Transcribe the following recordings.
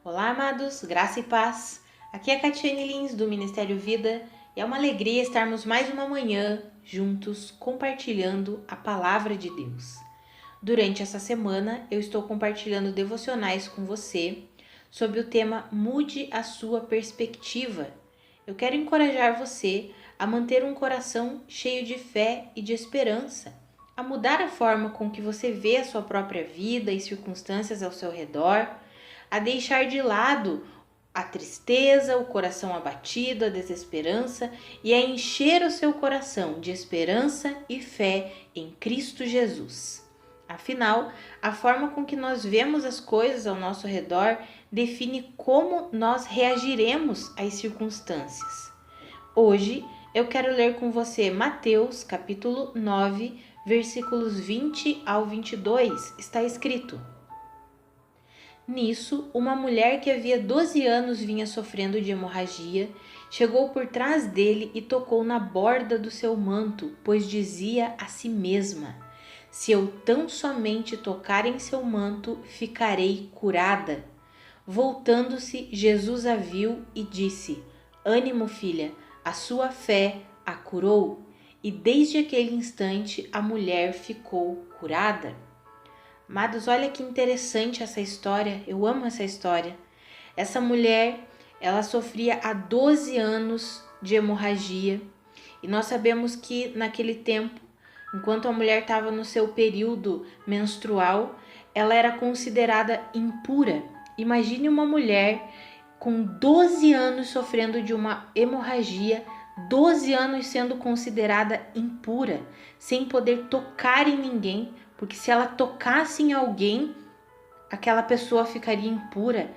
Olá, amados, graça e paz. Aqui é a Catiane Lins, do Ministério Vida, e é uma alegria estarmos mais uma manhã juntos compartilhando a Palavra de Deus. Durante essa semana, eu estou compartilhando devocionais com você sobre o tema Mude a sua perspectiva. Eu quero encorajar você a manter um coração cheio de fé e de esperança, a mudar a forma com que você vê a sua própria vida e circunstâncias ao seu redor, a deixar de lado a tristeza, o coração abatido, a desesperança e a encher o seu coração de esperança e fé em Cristo Jesus. Afinal, a forma com que nós vemos as coisas ao nosso redor define como nós reagiremos às circunstâncias. Hoje eu quero ler com você Mateus capítulo 9, versículos 20 ao 22. Está escrito: Nisso, uma mulher que havia 12 anos vinha sofrendo de hemorragia, chegou por trás dele e tocou na borda do seu manto, pois dizia a si mesma: Se eu tão somente tocar em seu manto, ficarei curada. Voltando-se, Jesus a viu e disse: Ânimo, filha, a sua fé a curou. E desde aquele instante a mulher ficou curada. Amados, olha que interessante essa história, eu amo essa história. Essa mulher, ela sofria há 12 anos de hemorragia e nós sabemos que naquele tempo, enquanto a mulher estava no seu período menstrual, ela era considerada impura. Imagine uma mulher com 12 anos sofrendo de uma hemorragia, 12 anos sendo considerada impura, sem poder tocar em ninguém, porque se ela tocasse em alguém, aquela pessoa ficaria impura.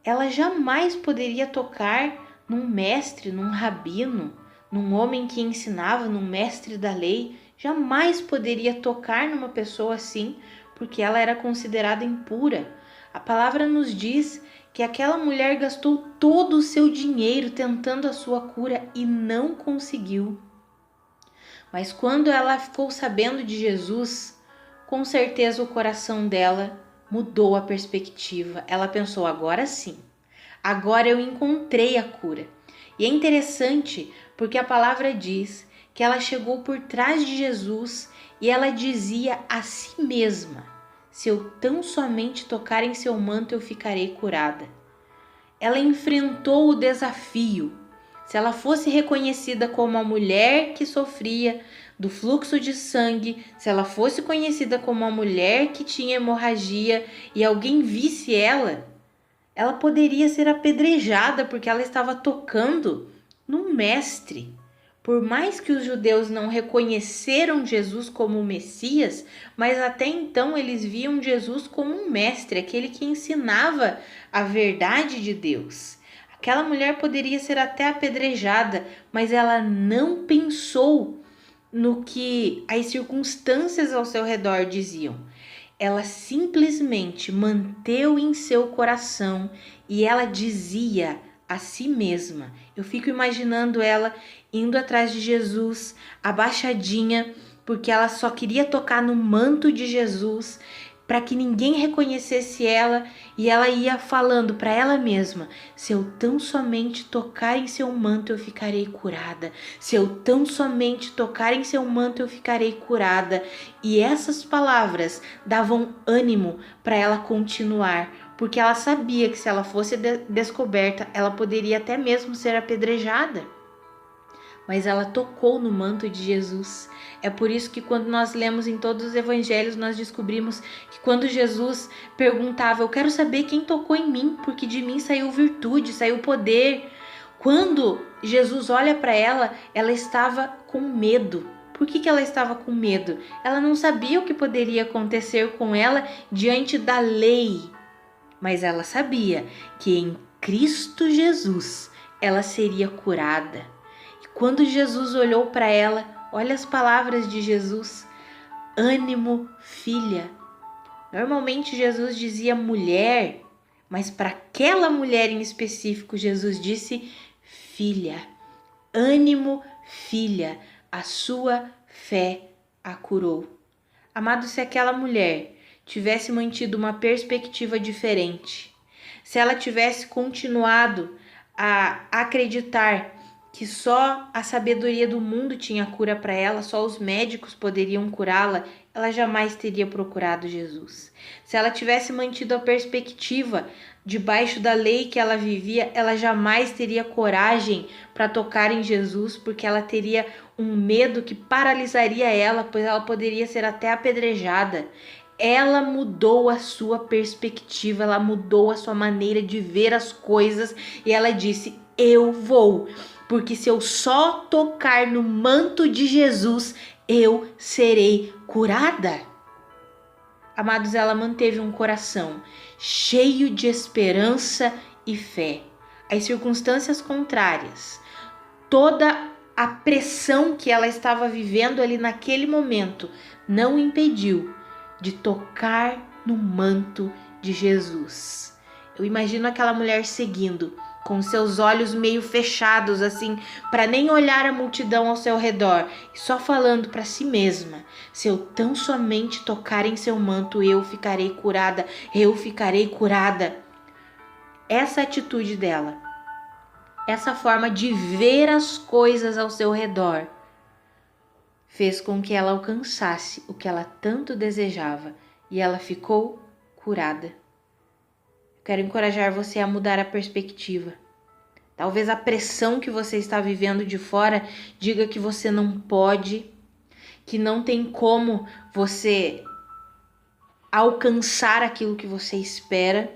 Ela jamais poderia tocar num mestre, num rabino, num homem que ensinava, num mestre da lei. Jamais poderia tocar numa pessoa assim, porque ela era considerada impura. A palavra nos diz que aquela mulher gastou todo o seu dinheiro tentando a sua cura e não conseguiu. Mas quando ela ficou sabendo de Jesus, com certeza o coração dela mudou a perspectiva. Ela pensou: agora sim, agora eu encontrei a cura. E é interessante porque a palavra diz que ela chegou por trás de Jesus e ela dizia a si mesma: se eu tão somente tocar em seu manto, eu ficarei curada. Ela enfrentou o desafio. Se ela fosse reconhecida como a mulher que sofria do fluxo de sangue, se ela fosse conhecida como a mulher que tinha hemorragia e alguém visse ela poderia ser apedrejada porque ela estava tocando num mestre. Por mais que os judeus não reconheceram Jesus como o Messias, mas até então eles viam Jesus como um mestre, aquele que ensinava a verdade de Deus. Aquela mulher poderia ser até apedrejada, mas ela não pensou no que as circunstâncias ao seu redor diziam. Ela simplesmente manteve em seu coração e ela dizia a si mesma. Eu fico imaginando ela indo atrás de Jesus, abaixadinha, porque ela só queria tocar no manto de Jesus, para que ninguém reconhecesse ela, e ela ia falando para ela mesma: se eu tão somente tocar em seu manto, eu ficarei curada. Se eu tão somente tocar em seu manto, eu ficarei curada. E essas palavras davam ânimo para ela continuar, porque ela sabia que se ela fosse descoberta, ela poderia até mesmo ser apedrejada. Mas ela tocou no manto de Jesus. É por isso que quando nós lemos em todos os evangelhos, nós descobrimos que quando Jesus perguntava: eu quero saber quem tocou em mim, porque de mim saiu virtude, saiu poder. Quando Jesus olha para ela, ela estava com medo. Por que ela estava com medo? Ela não sabia o que poderia acontecer com ela diante da lei. Mas ela sabia que em Cristo Jesus ela seria curada. Quando Jesus olhou para ela, olha as palavras de Jesus: ânimo, filha. Normalmente Jesus dizia mulher, mas para aquela mulher em específico, Jesus disse filha. Ânimo, filha, a sua fé a curou. Amado, se aquela mulher tivesse mantido uma perspectiva diferente, se ela tivesse continuado a acreditar que só a sabedoria do mundo tinha cura para ela, só os médicos poderiam curá-la, ela jamais teria procurado Jesus. Se ela tivesse mantido a perspectiva debaixo da lei que ela vivia, ela jamais teria coragem para tocar em Jesus, porque ela teria um medo que paralisaria ela, pois ela poderia ser até apedrejada. Ela mudou a sua perspectiva, ela mudou a sua maneira de ver as coisas e ela disse: eu vou, porque se eu só tocar no manto de Jesus, eu serei curada. Amados, ela manteve um coração cheio de esperança e fé. As circunstâncias contrárias, toda a pressão que ela estava vivendo ali naquele momento, não impediu de tocar no manto de Jesus. Eu imagino aquela mulher seguindo, com seus olhos meio fechados assim, para nem olhar a multidão ao seu redor, e só falando para si mesma: se eu tão somente tocar em seu manto, eu ficarei curada, eu ficarei curada. Essa atitude dela, essa forma de ver as coisas ao seu redor, fez com que ela alcançasse o que ela tanto desejava e ela ficou curada. Quero encorajar você a mudar a perspectiva. Talvez a pressão que você está vivendo de fora diga que você não pode, que não tem como você alcançar aquilo que você espera.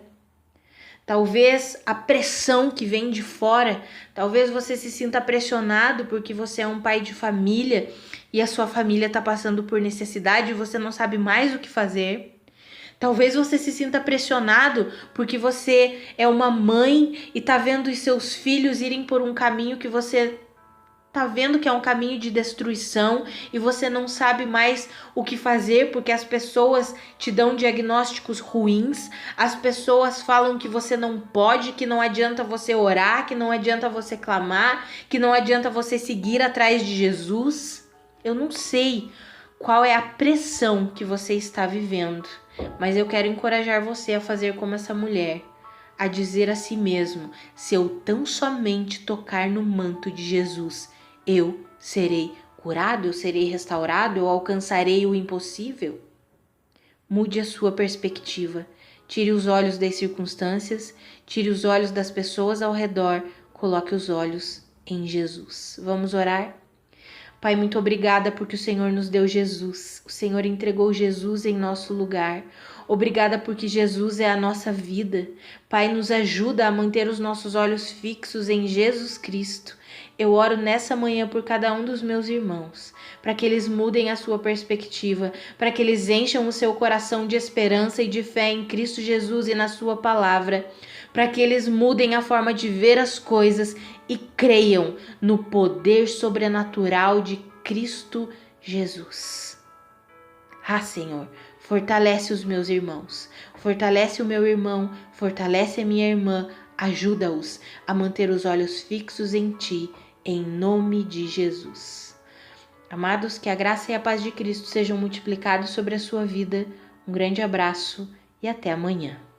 Talvez a pressão que vem de fora, talvez você se sinta pressionado porque você é um pai de família e a sua família está passando por necessidade e você não sabe mais o que fazer. Talvez você se sinta pressionado porque você é uma mãe e está vendo os seus filhos irem por um caminho que você tá vendo que é um caminho de destruição e você não sabe mais o que fazer porque as pessoas te dão diagnósticos ruins, as pessoas falam que você não pode, que não adianta você orar, que não adianta você clamar, que não adianta você seguir atrás de Jesus. Eu não sei qual é a pressão que você está vivendo, mas eu quero encorajar você a fazer como essa mulher, a dizer a si mesmo: se eu tão somente tocar no manto de Jesus, eu serei curado, eu serei restaurado, eu alcançarei o impossível. Mude a sua perspectiva, tire os olhos das circunstâncias, tire os olhos das pessoas ao redor, coloque os olhos em Jesus. Vamos orar? Pai, muito obrigada porque o Senhor nos deu Jesus. O Senhor entregou Jesus em nosso lugar. Obrigada porque Jesus é a nossa vida. Pai, nos ajuda a manter os nossos olhos fixos em Jesus Cristo. Eu oro nessa manhã por cada um dos meus irmãos, para que eles mudem a sua perspectiva, para que eles encham o seu coração de esperança e de fé em Cristo Jesus e na sua palavra, para que eles mudem a forma de ver as coisas e creiam no poder sobrenatural de Cristo Jesus. Ah, Senhor, fortalece os meus irmãos, fortalece o meu irmão, fortalece a minha irmã, ajuda-os a manter os olhos fixos em Ti, em nome de Jesus. Amados, que a graça e a paz de Cristo sejam multiplicados sobre a sua vida. Um grande abraço e até amanhã.